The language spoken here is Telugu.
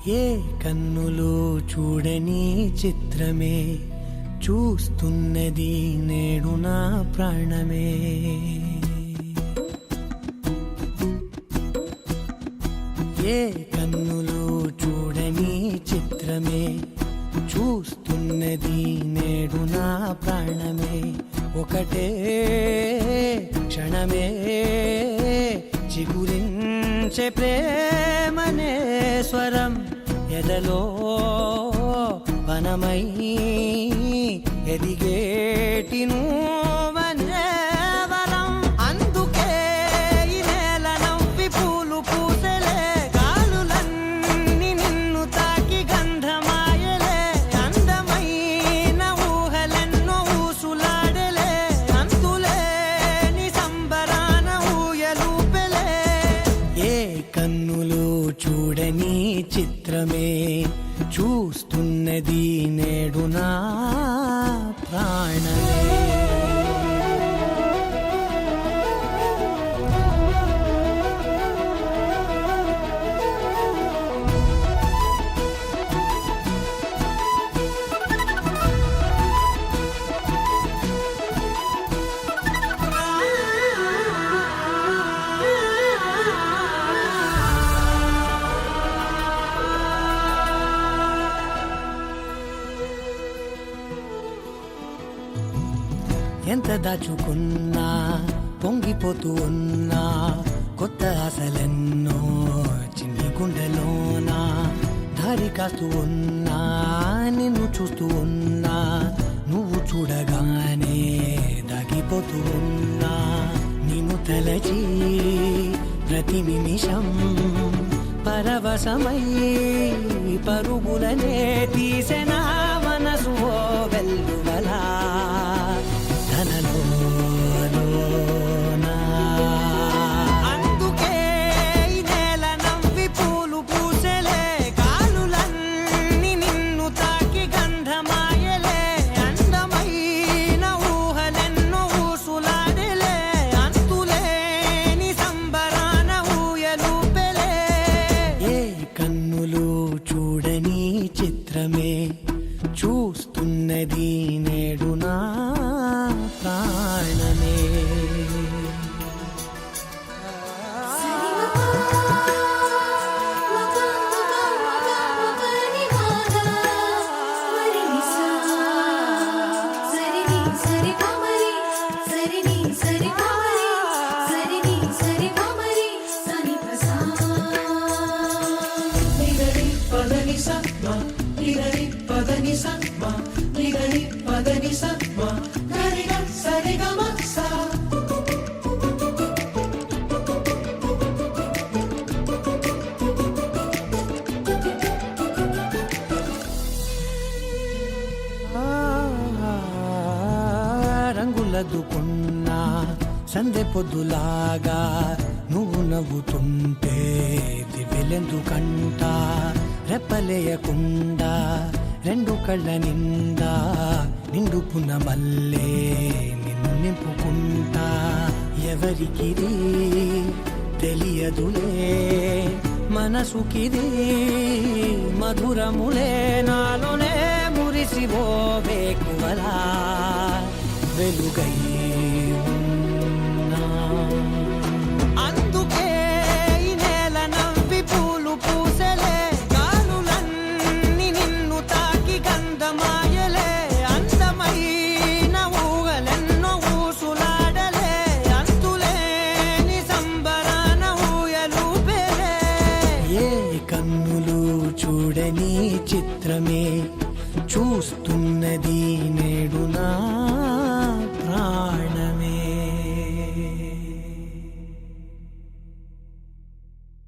ఏ కన్నులు చూడని చిత్రమే చూస్తున్నది నేడు నా ప్రాణమే. ఏ కన్నులు చూడని చిత్రమే చూస్తున్నది నేడు నా ప్రాణమే. ఒకటే క్షణమే చిగురించే ప్రేమనే స్వరం ఎదలో వనమై ఎదిగేటి నువ్వనే వరం. అందుకే ఈ నేల నవ్వి పూలు పూసెలే, గాలులన్నీ నిన్ను తాకి గంధమాయలే. అందమైన ఊహలెన్నో ఊసులాడలే, అంతులేని సంబరాన ఊయలూపెలే. ఏ కన్నులు చూడని చిత్రమే చూస్తున్నది నేడు నా ప్రాణమే. ఎంత దాచుకున్నా పొంగిపోతూ ఉన్నా, కొత్త ఆశలెన్నో చిన్ని గుండెలోనా. దారి కాస్తూ ఉన్నా, నిన్ను చూస్తూ ఉన్నా, నువ్వు చూడగానే దాగిపోతూ ఉన్నా. నిన్ను తలచి ప్రతి నిమిషం పరవశమై పరుగులనే తీసెనా మనసు ఓ వెల్లువలా. అందుకే ఈ నేల నవ్వి పూలు పూసెలే, గాలులన్నీ నిన్ను తాకి గంధమాయలే. అందమైన ఊహలెన్నో ఊసులాడలే, అంతులేని సంబరాన ఊయలూపెలే. ఏ కన్నులు చూడని చిత్రమే చూస్తున్నది నేడు నా ప్రాణమే. రంగులదుకున్నా సందె పొద్దులాగా నువ్వు నవ్వుతుంటే దివ్వెలెందుకంట. రెప్పలేయకుండా రెండు కళ్ళ నిండా నిండుకున్న మల్లే నిన్ను నింపుకుంటా. ఎవరికిది తెలియదులే మనసుకిది మధురములే, నాలోనే మురిసివో వేకువలా వెలుగై ఉన్నా. అందుకే ఈ నేల నవ్వి పూలు పూసెలే, గాలులన్నీ నిన్ను తాకి గంధమాయలే. అందమైన ఊహలెన్నో ఊసులాడలే, అంతులేని సంబరాన ఊయలూపెలే. ఏ కన్నులు చూడని చిత్రమే చూస్తున్నది